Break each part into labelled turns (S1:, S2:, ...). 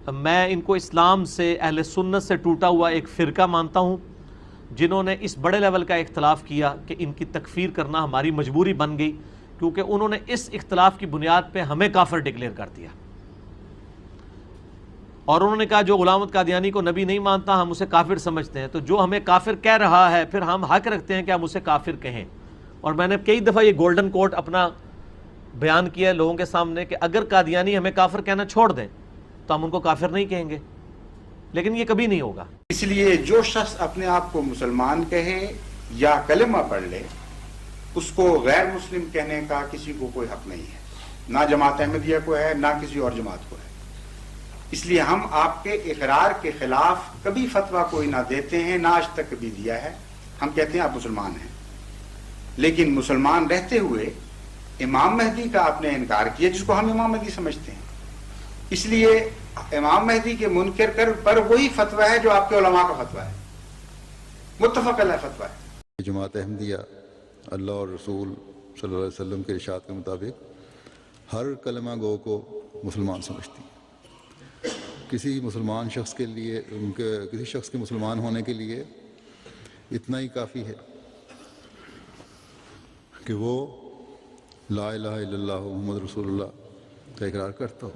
S1: میں ان کو اسلام سے، اہل سنت سے ٹوٹا ہوا ایک فرقہ مانتا ہوں، جنہوں نے اس بڑے لیول کا اختلاف کیا کہ ان کی تکفیر کرنا ہماری مجبوری بن گئی، کیونکہ انہوں نے اس اختلاف کی بنیاد پہ ہمیں کافر ڈکلیئر کر دیا، اور انہوں نے کہا جو غلام احمد قادیانی کو نبی نہیں مانتا ہم اسے کافر سمجھتے ہیں، تو جو ہمیں کافر کہہ رہا ہے پھر ہم حق رکھتے ہیں کہ ہم اسے کافر کہیں۔ اور میں نے کئی دفعہ یہ گولڈن کوٹ اپنا بیان کیا ہے لوگوں کے سامنے کہ اگر قادیانی ہمیں کافر کہنا چھوڑ دیں تو ہم ان کو کافر نہیں کہیں گے، لیکن یہ کبھی نہیں ہوگا۔
S2: اس لیے جو شخص اپنے آپ کو مسلمان کہے یا کلمہ پڑھ لے، اس کو غیر مسلم کہنے کا کسی کو کوئی حق نہیں ہے، نہ جماعت احمدیہ کو ہے نہ کسی اور جماعت کو ہے۔ اس لیے ہم آپ کے اقرار کے خلاف کبھی فتویٰ کوئی نہ دیتے ہیں، نہ آج تک کبھی دیا ہے۔ ہم کہتے ہیں آپ مسلمان ہیں، لیکن مسلمان رہتے ہوئے امام مہدی کا آپ نے انکار کیا، جس کو ہم امام مہدی سمجھتے ہیں۔ اس لیے امام مہدی کے منکر پر وہی فتویٰ ہے جو آپ کے علماء کا فتویٰ ہے، متفق علیہ فتویٰ ہے۔
S3: جماعت احمدیہ اللہ اور رسول صلی اللہ علیہ وسلم کے ارشاد کے مطابق ہر کلمہ گو کو مسلمان سمجھتی ہے۔ کسی مسلمان شخص کے لیے کسی شخص کے مسلمان ہونے کے لیے اتنا ہی کافی ہے کہ وہ لا الہ الا اللہ محمد رسول اللہ کا اقرار کرتا ہو،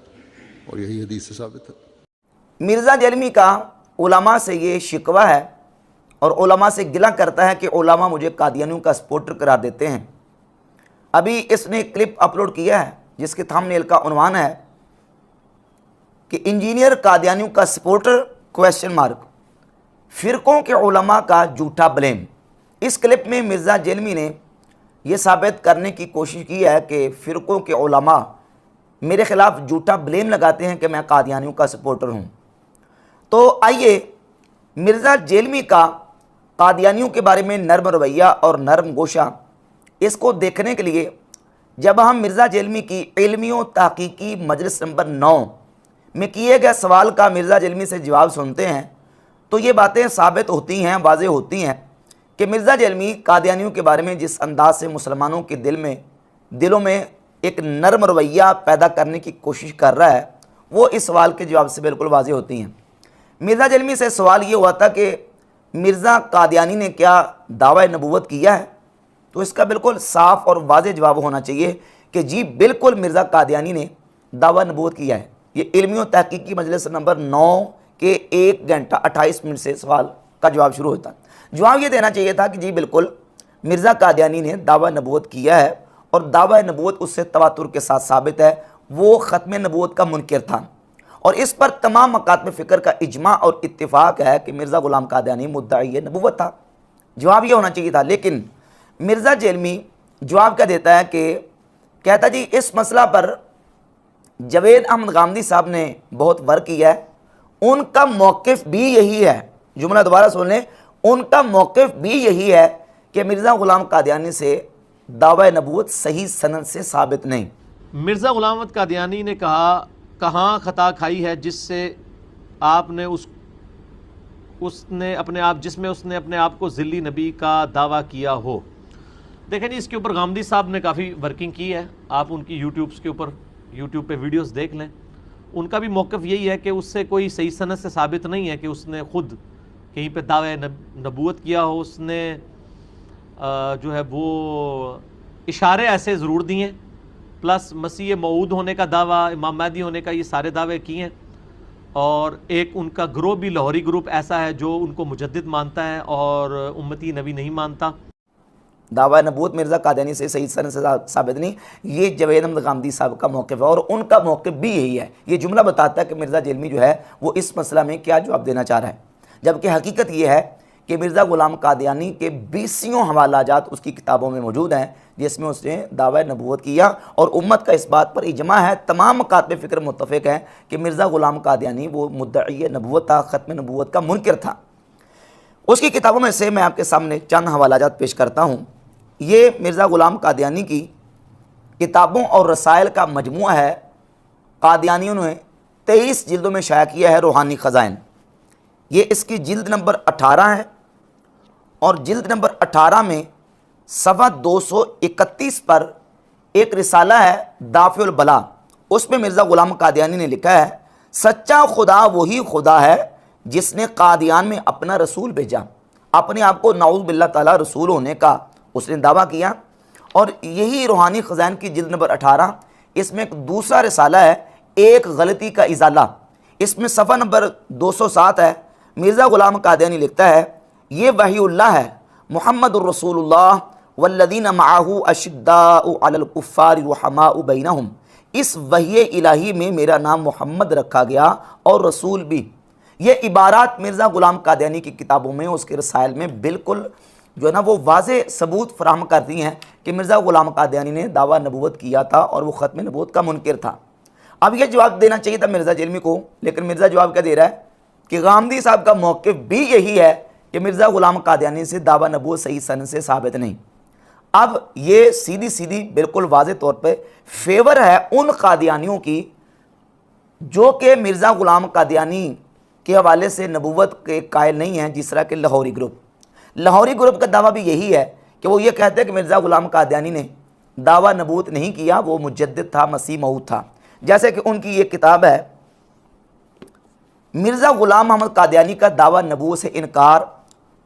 S3: اور یہی حدیث سے ثابت ہے۔
S4: مرزا جیلمی کا علماء سے یہ شکوہ ہے اور علماء سے گلہ کرتا ہے کہ علماء مجھے قادیانیوں کا سپورٹر قرار دیتے ہیں۔ ابھی اس نے کلپ اپلوڈ کیا ہے جس کے تھمبنیل کا عنوان ہے کہ انجینئر قادیانیوں کا سپورٹر کویسچن مارک، فرقوں کے علماء کا جھوٹا بلیم۔ اس کلپ میں مرزا جیلمی نے یہ ثابت کرنے کی کوشش کی ہے کہ فرقوں کے علماء میرے خلاف جھوٹا بلیم لگاتے ہیں کہ میں قادیانیوں کا سپورٹر ہوں۔ تو آئیے مرزا جیلمی کا قادیانیوں کے بارے میں نرم رویہ اور نرم گوشہ، اس کو دیکھنے کے لیے جب ہم مرزا جیلمی کی علمی و تحقیقی مجلس نمبر 9 میں کیے گئے سوال کا مرزا جیلمی سے جواب سنتے ہیں تو یہ باتیں ثابت ہوتی ہیں، واضح ہوتی ہیں کہ مرزا جیلمی قادیانیوں کے بارے میں جس انداز سے مسلمانوں کے دلوں میں ایک نرم رویہ پیدا کرنے کی کوشش کر رہا ہے، وہ اس سوال کے جواب سے بالکل واضح ہوتی ہیں۔ مرزا جیلمی سے سوال یہ ہوا تھا کہ مرزا قادیانی نے کیا دعویٰ نبوت کیا ہے، تو اس کا بالکل صاف اور واضح جواب ہونا چاہیے کہ جی بالکل مرزا قادیانی نے دعویٰ نبوت کیا ہے۔ یہ علمی و تحقیقی مجلس نمبر 9 کے 1 گھنٹہ 28 منٹ سے سوال کا جواب شروع ہوتا ہے۔ جواب یہ دینا چاہیے تھا کہ جی بالکل مرزا قادیانی نے دعویٰ نبوت کیا ہے، اور دعویٰ نبوت اس سے تواتر کے ساتھ ثابت ہے، وہ ختم نبوت کا منکر تھا، اور اس پر تمام مکاتب فکر کا اجماع اور اتفاق ہے کہ مرزا غلام قادیانی مدعی نبوت تھا۔ جواب یہ ہونا چاہیے تھا، لیکن مرزا جیلمی جواب کیا دیتا ہے کہ کہتا جی اس مسئلہ پر جاوید احمد غامدی صاحب نے بہت ورک کیا ہے، ان کا موقف بھی یہی ہے، جملہ دوبارہ سن لیں، ان کا موقف بھی یہی ہے کہ مرزا غلام قادیانی سے دعوی نبوت صحیح سند سے ثابت نہیں۔
S1: مرزا غلام احمد قادیانی نے کہا کہاں خطا کھائی ہے جس سے آپ نے اس نے اپنے آپ کو ذلی نبی کا دعویٰ کیا ہو۔ دیکھیں جی اس کے اوپر غامدی صاحب نے کافی ورکنگ کی ہے، آپ ان کی یوٹیوب پہ ویڈیوز دیکھ لیں۔ ان کا بھی موقف یہی ہے کہ اس سے کوئی صحیح سند سے ثابت نہیں ہے کہ اس نے خود کہیں پہ دعوی نبوت کیا ہو۔ اس نے جو ہے وہ اشارے ایسے ضرور دیے ہیں، پلس مسیح موعود ہونے کا دعویٰ، امام مہدی ہونے کا، یہ سارے دعوے کیے ہیں، اور ایک ان کا گروہ بھی لاہوری گروپ ایسا ہے جو ان کو مجدد مانتا ہے اور امتی نبی نہیں مانتا۔
S4: دعویٰ نبوت مرزا قادیانی سے صحیح سند سے ثابت نہیں، یہ جاوید احمد غامدی صاحب کا موقف ہے، اور ان کا موقف بھی یہی ہے۔ یہ جملہ بتاتا ہے کہ مرزا جیلمی جو ہے وہ اس مسئلہ میں کیا جواب دینا چاہ رہا ہے، جبکہ حقیقت یہ ہے کہ مرزا غلام قادیانی کے 20 حوالہ جات اس کی کتابوں میں موجود ہیں جس میں اس نے دعویٰ نبوت کیا، اور امت کا اس بات پر اجماع ہے، تمام مکاتب فکر متفق ہیں کہ مرزا غلام قادیانی وہ مدعی نبوت تھا، ختم نبوت کا منکر تھا۔ اس کی کتابوں میں سے میں آپ کے سامنے چند حوالہ جات پیش کرتا ہوں۔ یہ مرزا غلام قادیانی کی کتابوں اور رسائل کا مجموعہ ہے، قادیانیوں نے 23 جلدوں میں شائع کیا ہے، روحانی خزائن۔ یہ اس کی جلد نمبر 18 ہے، اور جلد نمبر 18 میں صفحہ 231 پر ایک رسالہ ہے دافع البلا، اس میں مرزا غلام قادیانی نے لکھا ہے سچا خدا وہی خدا ہے جس نے قادیان میں اپنا رسول بھیجا، اپنے آپ کو نعوذ باللہ تعالیٰ رسول ہونے کا اس نے دعویٰ کیا۔ اور یہی روحانی خزائن کی جلد نمبر 18، اس میں ایک دوسرا رسالہ ہے، ایک غلطی کا ازالہ، اس میں صفحہ نمبر 207 ہے۔ مرزا غلام قادیانی لکھتا ہے یہ وحی اللہ ہے، محمد الرسول اللہ والذین معہ اشداء علی الکفار رحماء بینہم، اس وحی الہی میں میرا نام محمد رکھا گیا اور رسول بھی۔ یہ عبارات مرزا غلام قادیانی کی کتابوں میں، اس کے رسائل میں بالکل جو ہے نا وہ واضح ثبوت فراہم کرتی ہیں کہ مرزا غلام قادیانی نے دعویٰ نبوت کیا تھا اور وہ ختم نبوت کا منکر تھا۔ اب یہ جواب دینا چاہیے تھا مرزا جیلمی کو، لیکن مرزا جواب کیا دے رہا ہے کہ غامدی صاحب کا موقف بھی یہی ہے کہ مرزا غلام قادیانی سے دعویٰ نبوت صحیح سند سے ثابت نہیں۔ اب یہ سیدھی سیدھی بالکل واضح طور پہ فیور ہے ان قادیانیوں کی جو کہ مرزا غلام قادیانی کے حوالے سے نبوت کے قائل نہیں ہیں، جس طرح کہ لاہوری گروپ کا دعویٰ بھی یہی ہے کہ وہ یہ کہتے ہیں کہ مرزا غلام قادیانی نے دعویٰ نبوت نہیں کیا، وہ مجدد تھا، مسیح موعود تھا۔ جیسے کہ ان کی یہ کتاب ہے مرزا غلام محمد قادیانی کا دعویٰ نبوت سے انکار،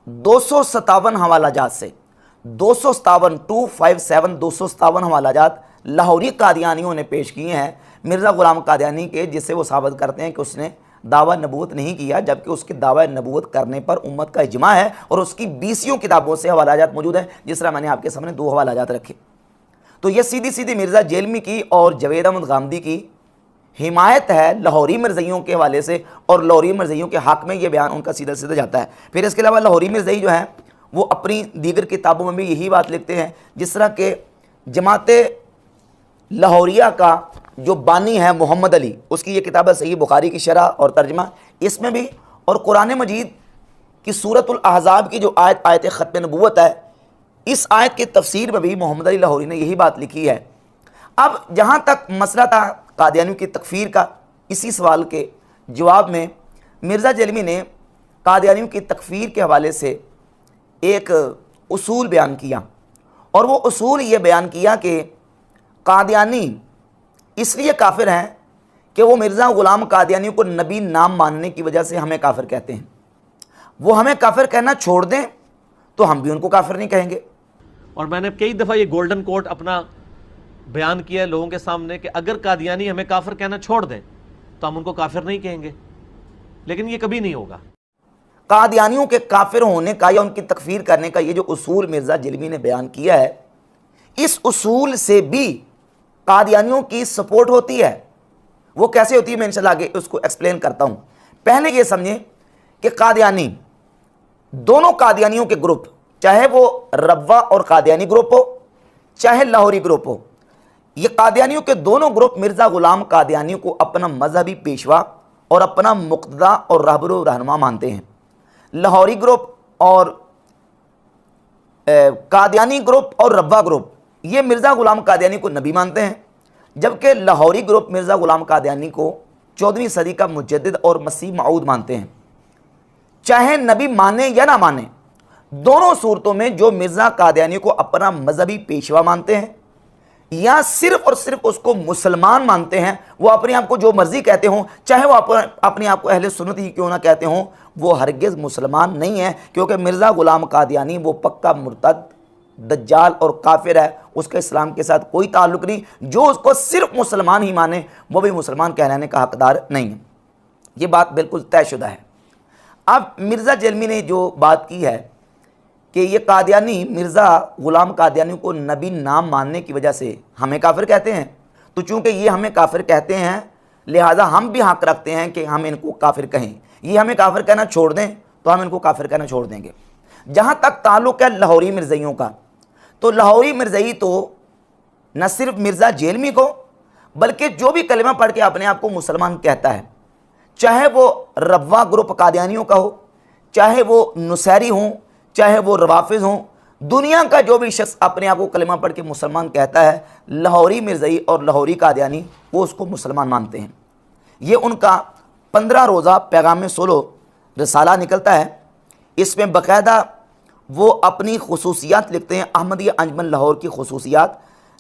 S4: 257 حوالہ جات سے، 257 حوالہ جات لاہوری قادیانیوں نے پیش کیے ہیں مرزا غلام قادیانی کے، جس سے وہ ثابت کرتے ہیں کہ اس نے دعویٰ نبوت نہیں کیا، جبکہ اس کے دعویٰ نبوت کرنے پر امت کا اجماع ہے اور اس کی 20 کتابوں سے حوالہ جات موجود ہیں، جس طرح میں نے آپ کے سامنے 2 حوالہ جات رکھے۔ تو یہ سیدھی سیدھی مرزا جیلمی کی اور جوید احمد غامدی کی حمایت ہے لاہوری مرزائیوں کے حوالے سے، اور لاہوری مرزائیوں کے حق میں یہ بیان ان کا سیدھا سیدھا جاتا ہے۔ پھر اس کے علاوہ لاہوری مرزائی جو ہیں وہ اپنی دیگر کتابوں میں بھی یہی بات لکھتے ہیں، جس طرح کہ جماعت لاہوریہ کا جو بانی ہے محمد علی، اس کی یہ کتاب ہے صحیح بخاری کی شرح اور ترجمہ، اس میں بھی، اور قرآن مجید کی سورۃ الاحزاب کی جو آیت ختم نبوت ہے، اس آیت کی تفسیر میں بھی محمد علی لاہوری نے یہی بات لکھی ہے۔ اب جہاں تک مسئلہ تھا قادیانیوں کی تکفیر کا، اسی سوال کے جواب میں مرزا جیلمی نے قادیانیوں کی تکفیر کے حوالے سے ایک اصول بیان کیا، اور وہ اصول یہ بیان کیا کہ قادیانی اس لیے کافر ہیں کہ وہ مرزا غلام قادیانیوں کو نبی نام ماننے کی وجہ سے ہمیں کافر کہتے ہیں، وہ ہمیں کافر کہنا چھوڑ دیں تو ہم بھی ان کو کافر نہیں کہیں گے۔
S1: اور میں نے کئی دفعہ یہ گولڈن کوٹ اپنا بیان کیا ہے لوگوں کے سامنے کہ اگر قادیانی ہمیں کافر کہنا چھوڑ دیں تو ہم ان کو کافر نہیں کہیں گے، لیکن یہ کبھی نہیں ہوگا۔
S4: قادیانیوں کے کافر ہونے کا یا ان کی تکفیر کرنے کا یہ جو اصول مرزا جیلمی نے بیان کیا ہے، اس اصول سے بھی قادیانیوں کی سپورٹ ہوتی ہے۔ وہ کیسے ہوتی ہے میں انشاءاللہ آگے اس کو ایکسپلین کرتا ہوں۔ پہلے یہ سمجھیں کہ قادیانی، دونوں قادیانیوں کے گروپ، چاہے وہ روا اور قادیانی گروپ ہو، چاہے لاہوری گروپ ہو، یہ قادیانیوں کے دونوں گروپ مرزا غلام قادیانی کو اپنا مذہبی پیشوا اور اپنا مقتدا اور رہبر و رہنما مانتے ہیں۔ لاہوری گروپ اور قادیانی گروپ اور روا گروپ یہ مرزا غلام قادیانی کو نبی مانتے ہیں، جبکہ لاہوری گروپ مرزا غلام قادیانی کو 14ویں صدی کا مجدد اور مسیح موعود مانتے ہیں۔ چاہے نبی مانے یا نہ مانے، دونوں صورتوں میں جو مرزا قادیانی کو اپنا مذہبی پیشوا مانتے ہیں یا صرف اور صرف اس کو مسلمان مانتے ہیں، وہ اپنے آپ کو جو مرضی کہتے ہوں، چاہے وہ اپنے آپ کو اہل سنت ہی کیوں نہ کہتے ہوں، وہ ہرگز مسلمان نہیں ہیں، کیونکہ مرزا غلام قادیانی وہ پکا مرتد، دجال اور کافر ہے، اس کا اسلام کے ساتھ کوئی تعلق نہیں۔ جو اس کو صرف مسلمان ہی مانے وہ بھی مسلمان کہلانے کا حقدار نہیں ہے۔ یہ بات بالکل طے شدہ ہے۔ اب مرزا جیلمی نے جو بات کی ہے کہ یہ قادیانی مرزا غلام قادیانی کو نبی نام ماننے کی وجہ سے ہمیں کافر کہتے ہیں، تو چونکہ یہ ہمیں کافر کہتے ہیں لہٰذا ہم بھی حق رکھتے ہیں کہ ہم ان کو کافر کہیں، یہ ہمیں کافر کہنا چھوڑ دیں تو ہم ان کو کافر کہنا چھوڑ دیں گے۔ جہاں تک تعلق ہے لاہوری مرزائیوں کا، تو لاہوری مرزائی تو نہ صرف مرزا جیلمی کو بلکہ جو بھی کلمہ پڑھ کے اپنے آپ کو مسلمان کہتا ہے، چاہے وہ روا گروپ قادیانیوں کا ہو، چاہے وہ نصیری ہوں، چاہے وہ روافظ ہوں، دنیا کا جو بھی شخص اپنے آپ کو کلمہ پڑھ کے مسلمان کہتا ہے، لاہوری مرزائی اور لاہوری قادیانی وہ اس کو مسلمان مانتے ہیں۔ یہ ان کا 15 روزہ پیغام صلح رسالہ نکلتا ہے، اس میں باقاعدہ وہ اپنی خصوصیات لکھتے ہیں، احمدیہ انجمن لاہور کی خصوصیات،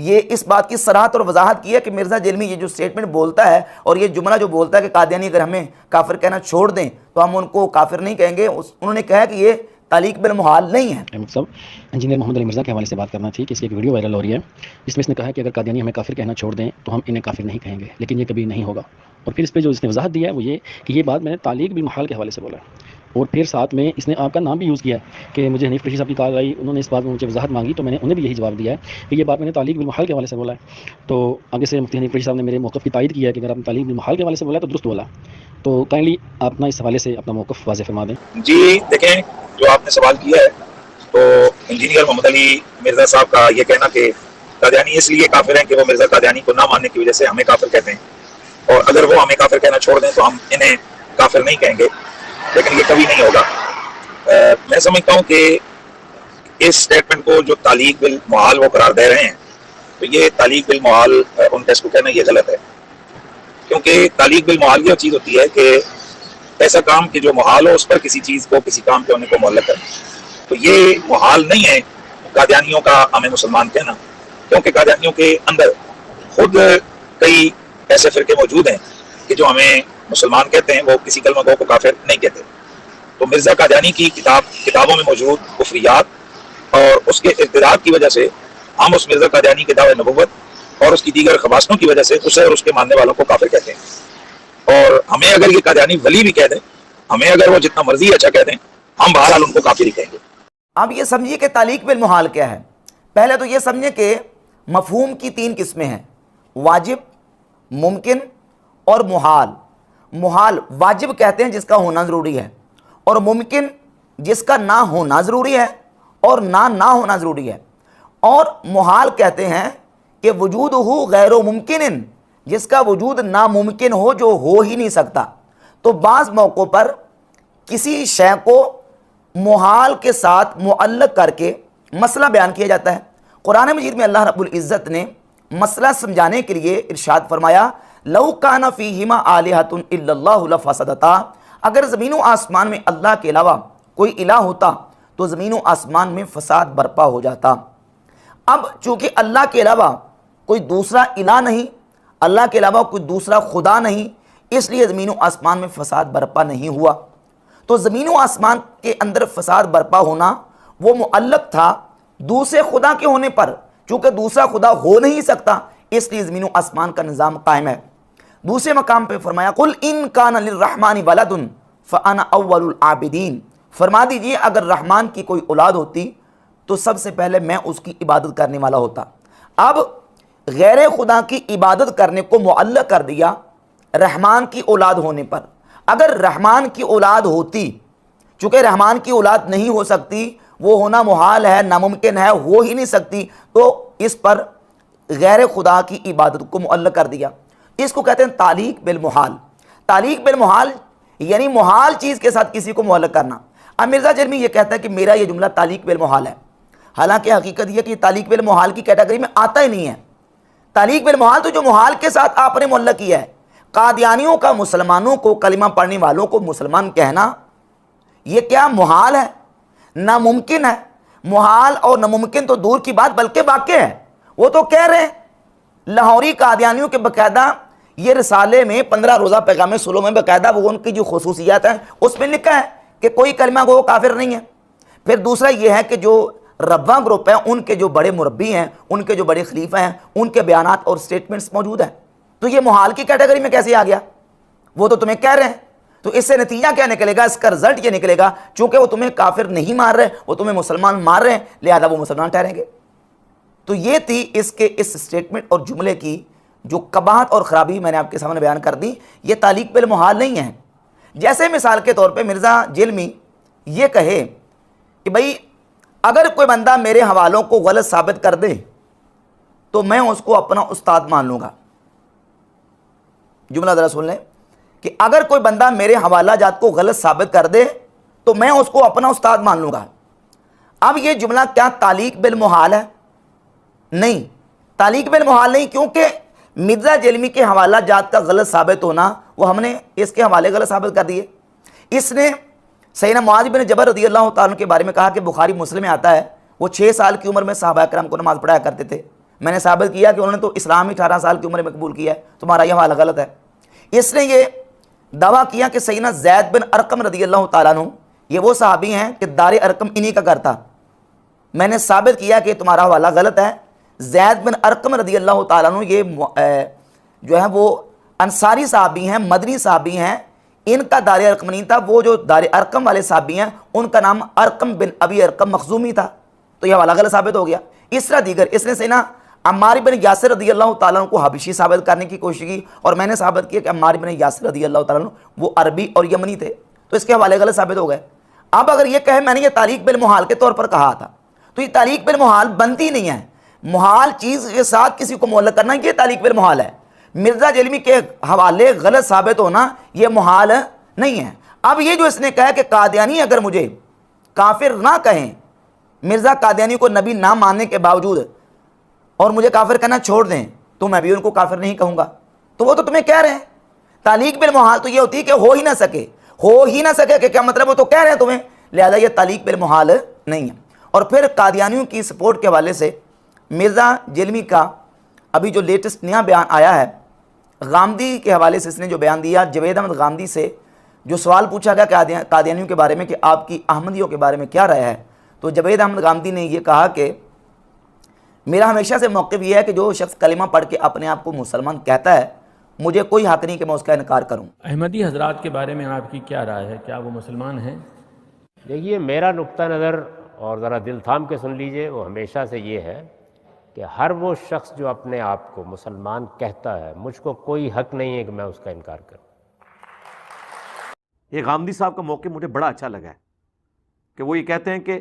S4: یہ اس بات کی صراحت اور وضاحت کی ہے کہ مرزا جیلمی یہ جو سٹیٹمنٹ بولتا ہے اور یہ جملہ جو بولتا ہے کہ قادیانی اگر ہمیں کافر کہنا چھوڑ دیں تو ہم ان کو کافر نہیں کہیں گے، انہوں نے کہا کہ یہ تعلیق بالمحال نہیں ہے۔
S5: احمد صاحب انجینئر محمد علی مرزا کے حوالے سے بات کرنا تھی کہ اس کی ایک ویڈیو وائرل ہو رہی ہے جس میں اس نے کہا کہ اگر قادیانی ہمیں کافر کہنا چھوڑ دیں تو ہم انہیں کافر نہیں کہیں گے، لیکن یہ کبھی نہیں ہوگا۔ اور پھر اس پہ جو اس نے وضاحت دیا ہے وہ یہ کہ یہ بات میں نے تعلیق بالمحال کے حوالے سے بولا ہے، اور پھر ساتھ میں اس نے آپ کا نام بھی یوز کیا ہے کہ مجھے حنیف قریشی صاحب کی کال آئی، انہوں نے اس بات میں مجھے وضاحت مانگی تو میں نے انہیں بھی یہی جواب دیا ہے کہ یہ بات میں نے تعلیق بالمحال کے حوالے سے بولا ہے۔ تو آگے سے مفتی حنیف قریشی صاحب نے میرے موقف کی تائید کی ہے کہ اگر آپ نے تعلیق بالمحال کے حوالے سے بولا ہے تو درست بولا، تو کائنڈلی آپ اپنا اس حوالے سے اپنا موقف واضح فرما دیں۔
S6: جی دیکھیں، جو آپ نے سوال کیا ہے تو انجینئر محمد علی مرزا صاحب کا یہ کہنا کہ قادیانی اس لیے کافر ہیں کہ وہ مرزا قادیانی کو نہ ماننے کی وجہ سے ہمیں کافر کہتے ہیں، اور اگر وہ ہمیں کافر کہنا چھوڑ دیں تو ہم انہیں کافر نہیں کہیں گے، لیکن یہ کبھی نہیں ہوگا۔ میں سمجھتا ہوں کہ اس سٹیٹمنٹ کو جو تعلیق بالمحال وہ قرار دے رہے ہیں تو یہ تعلیق بالمحال ان کا اس کو کہنا یہ غلط ہے، کیونکہ تعلیق بالمحال یہ چیز ہوتی ہے کہ ایسا کام کہ جو محال ہو اس پر کسی چیز کو کسی کام کے ہونے کو معلق کرنا، تو یہ محال نہیں ہے قادیانیوں کا ہمیں مسلمان کہنا، کیونکہ قادیانیوں کے اندر خود کئی ایسے فرقے موجود ہیں کہ جو ہمیں مسلمان کہتے ہیں، وہ کسی کلمہ گو کو کافر نہیں کہتے۔ تو مرزا قادیانی کی کتابوں میں موجود کفریات اور اس کے ارتداد کی وجہ سے ہم اس مرزا قادیانی کے دعوے نبوت اور اس کی دیگر خباثتوں کی وجہ سے اسے اور اس کے ماننے والوں کو کافر کہتے ہیں، اور ہمیں اگر یہ قادیانی ولی بھی کہہ دیں، ہمیں اگر وہ جتنا مرضی اچھا کہہ دیں، ہم بہرحال ان کو کافر ہی کہیں گے۔
S4: اب یہ سمجھیے کہ تعلیق بالمحال کیا ہے۔ پہلے تو یہ سمجھیں کہ مفہوم کی 3 قسمیں ہیں، واجب، ممکن اور محال۔ محال واجب کہتے ہیں جس کا ہونا ضروری ہے، اور ممکن جس کا نہ ہونا ضروری ہے اور نہ ہونا ضروری ہے، اور محال کہتے ہیں کہ وجود ہو غیر ممکن، جس کا وجود ناممکن ہو، جو ہو ہی نہیں سکتا۔ تو بعض موقعوں پر کسی شے کو محال کے ساتھ معلق کر کے مسئلہ بیان کیا جاتا ہے۔ قرآن مجید میں اللہ رب العزت نے مسئلہ سمجھانے کے لیے ارشاد فرمایا، لو کان فیہما آلہۃ الا اللہ لفسدتا، اگر زمین و آسمان میں اللہ کے علاوہ کوئی الہ ہوتا تو زمین و آسمان میں فساد برپا ہو جاتا۔ اب چونکہ اللہ کے علاوہ کوئی دوسرا الہ نہیں، اللہ کے علاوہ کوئی دوسرا خدا نہیں، اس لیے زمین و آسمان میں فساد برپا نہیں ہوا۔ تو زمین و آسمان کے اندر فساد برپا ہونا وہ معلق تھا دوسرے خدا کے ہونے پر، چونکہ دوسرا خدا ہو نہیں سکتا، اس لیے زمین و آسمان کا نظام قائم ہے۔ دوسرے مقام پہ فرمایا، قل ان کان للرحمن ولد فانا اول العابدین، فرما دیجئے اگر رحمان کی کوئی اولاد ہوتی تو سب سے پہلے میں اس کی عبادت کرنے والا ہوتا۔ اب غیر خدا کی عبادت کرنے کو معلق کر دیا رحمان کی اولاد ہونے پر۔ اگر رحمان کی اولاد ہوتی، چونکہ رحمان کی اولاد نہیں ہو سکتی، وہ ہونا محال ہے، ناممکن ہے، ہو ہی نہیں سکتی، تو اس پر غیر خدا کی عبادت کو معلق کر دیا۔ اس کو کہتے ہیں تعلیق بالمحال۔ تعلیق بالمحال یعنی محال چیز کے ساتھ کسی کو معلق کرنا۔ اب مرزا جیلمی یہ کہتا ہے کہ میرا یہ جملہ تعلیق بالمحال ہے، حالانکہ حقیقت یہ کہ تعلیق بالمحال کی کیٹیگری میں آتا ہی نہیں ہے۔ تعلیق بالمحال تو جو محال کے ساتھ آپ نے معلق کیا ہے، قادیانیوں کا مسلمانوں کو، کلمہ پڑھنے والوں کو مسلمان کہنا، یہ کیا محال ہے؟ ناممکن ہے۔ محال اور ناممکن تو دور کی بات بلکہ واقع ہے۔ وہ تو کہہ رہے ہیں، لاہوری قادیانیوں کے باقاعدہ یہ رسالے میں 15 روزہ پیغام صلح میں باقاعدہ وہ ان کی جو خصوصیات ہیں اس میں لکھا ہے کہ کوئی کلمہ گو کافر نہیں ہے۔ پھر دوسرا یہ ہے کہ جو ربوہ گروپ ہے، ان کے جو بڑے مربی ہیں، ان کے جو بڑے خلیفہ ہیں، ان کے بیانات اور سٹیٹمنٹس موجود ہیں۔ تو یہ محال کی کیٹیگری میں کیسے آ گیا؟ وہ تو تمہیں کہہ رہے ہیں۔ تو اس سے نتیجہ کیا نکلے گا؟ اس کا رزلٹ یہ نکلے گا، چونکہ وہ تمہیں کافر نہیں مار رہے، وہ تمہیں مسلمان مار رہے ہیں، لہذا وہ مسلمان ٹھہریں گے۔ تو یہ تھی اس سٹیٹمنٹ اور جملے کی جو قباحت اور خرابی میں نے آپ کے سامنے بیان کر دی۔ یہ تعلیق بالمحال نہیں ہے۔ جیسے مثال کے طور پہ مرزا جیلمی یہ کہے کہ بھائی اگر کوئی بندہ میرے حوالوں کو غلط ثابت کر دے تو میں اس کو اپنا استاد مان لوں گا۔ جملہ ذرا سن لیں کہ اگر کوئی بندہ میرے حوالہ جات کو غلط ثابت کر دے تو میں اس کو اپنا استاد مان لوں گا۔ اب یہ جملہ کیا تعلیق بالمحال ہے؟ نہیں، تعلیق بالمحال نہیں، کیونکہ مرزا جیلمی کے حوالہ جات کا غلط ثابت ہونا وہ ہم نے اس کے حوالے غلط ثابت کر دیے۔ اس نے سیدنا معاذ بن جبل رضی اللہ تعالیٰ عنہ کے بارے میں کہا کہ بخاری مسلم میں آتا ہے وہ 6 سال کی عمر میں صحابہ کرام کو نماز پڑھایا کرتے تھے۔ میں نے ثابت کیا کہ انہوں نے تو اسلام ہی 18 سال کی عمر میں قبول کیا ہے، تمہارا یہ حوالہ غلط ہے۔ اس نے یہ دعویٰ کیا کہ سیدنا زید بن ارقم رضی اللہ تعالیٰ عنہ یہ وہ صحابی ہیں کہ دار ارقم انہی کا کرتا۔ میں نے ثابت کیا کہ تمہارا حوالہ غلط ہے۔ زید بن ارقم رضی اللہ تعالیٰ عنہ یہ جو ہے وہ انصاری صحابی ہیں، مدنی صحابی ہیں، ان کا دار ارقم نہیں تھا، وہ جو دار ارقم والے صحابی ہیں ان کا نام ارقم بن ابی ارقم مخزومی تھا، تو یہ حوالہ غلط ثابت ہو گیا۔ اس طرح دیگر اس نے سیدنا عمار بن یاسر رضی اللہ تعالیٰ عنہ کو حبشی ثابت کرنے کی کوشش کی، اور میں نے ثابت کیا کہ عمار بن یاسر رضی اللہ تعالیٰ عنہ وہ عربی اور یمنی تھے، تو اس کے حوالے غلط ثابت ہو گئے۔ اب اگر یہ کہے میں نے یہ تعلیق بالمحال کے طور پر کہا تھا، تو یہ تعلیق بالمحال بنتی نہیں ہے۔ محال چیز کے ساتھ کسی کو معلق کرنا یہ تعلیق بالمحال ہے۔ مرزا جیلمی کے حوالے غلط ثابت ہونا یہ محال نہیں ہے۔ اب یہ جو اس نے کہا کہ قادیانی اگر مجھے کافر نہ کہیں، مرزا قادیانی کو نبی نہ ماننے کے باوجود اور مجھے کافر کہنا چھوڑ دیں، تو میں بھی ان کو کافر نہیں کہوں گا، تو وہ تو تمہیں کہہ رہے ہیں تعلیق بالمحال تو یہ ہوتی ہے کہ ہو ہی نہ سکے کہ کیا مطلب، وہ تو کہہ رہے ہیں تمہیں، لہذا یہ تعلیق بالمحال نہیں ہے۔ اور پھر قادیانیوں کی سپورٹ کے حوالے سے مرزا جیلمی کا ابھی جو لیٹسٹ نیا بیان آیا ہے، غامدی کے حوالے سے اس نے جو بیان دیا، جوید احمد غامدی سے جو سوال پوچھا گیا قادیانیوں کے بارے میں کہ آپ کی احمدیوں کے بارے میں کیا رائے ہے، تو جوید احمد غامدی نے یہ کہا کہ میرا ہمیشہ سے موقف یہ ہے کہ جو شخص کلمہ پڑھ کے اپنے آپ کو مسلمان کہتا ہے، مجھے کوئی حق نہیں کہ میں اس کا انکار کروں۔
S7: احمدی حضرات کے بارے میں آپ کی کیا رائے ہے؟ کیا وہ مسلمان ہیں؟
S8: دیکھیے، میرا نقطہ نظر، اور ذرا دل تھام کے سن لیجئے، وہ ہمیشہ سے یہ ہے کہ ہر وہ شخص جو اپنے آپ کو مسلمان کہتا ہے، مجھ کو کوئی حق نہیں ہے کہ میں اس کا انکار کروں۔
S1: یہ غامدی صاحب کا موقع مجھے بڑا اچھا لگا ہے کہ وہ یہ کہتے ہیں کہ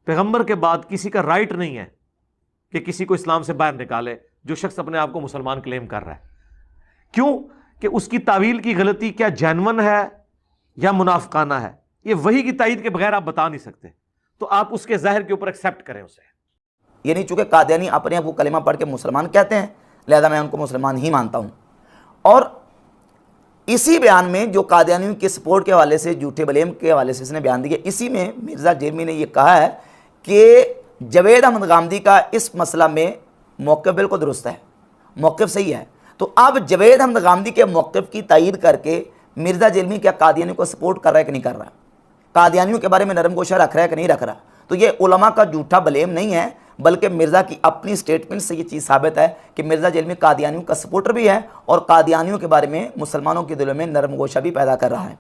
S1: پیغمبر کے بعد کسی کا رائٹ نہیں ہے کہ کسی کو اسلام سے باہر نکالے جو شخص اپنے آپ کو مسلمان کلیم کر رہا ہے۔ کیوں کہ اس کی تعویل کی غلطی کیا جینون ہے یا منافقانہ ہے، یہ وحی کی تائید کے بغیر آپ بتا نہیں سکتے، تو آپ اس کے ظاہر کے اوپر ایکسیپٹ کریں اسے۔
S4: یعنی چونکہ قادیانی اپنے آپ کو کلمہ پڑھ کے مسلمان کہتے ہیں، لہذا میں ان کو مسلمان ہی مانتا ہوں۔ اور اسی بیان میں جو قادیانیوں کے سپورٹ کے حوالے سے، جھوٹے بلیم کے حوالے سے اس نے بیان دیا، اسی میں مرزا جیلمی نے یہ کہا ہے کہ جوید احمد غامدی کا اس مسئلہ میں موقف بالکل درست ہے، موقف صحیح ہے۔ تو اب جوید احمد غامدی کے موقف کی تائید کر کے مرزا جیلمی کیا قادیانیوں کو سپورٹ کر رہا ہے کہ نہیں کر رہا، قادیانیوں کے بارے میں نرم گوشہ رکھ رہا ہے کہ نہیں رکھ رہا، تو یہ علماء کا جھوٹا بلیم نہیں ہے، بلکہ مرزا کی اپنی سٹیٹمنٹ سے یہ چیز ثابت ہے کہ مرزا جیلمی قادیانیوں کا سپورٹر بھی ہے اور قادیانیوں کے بارے میں مسلمانوں کے دلوں میں نرم گوشہ بھی پیدا کر رہا ہے۔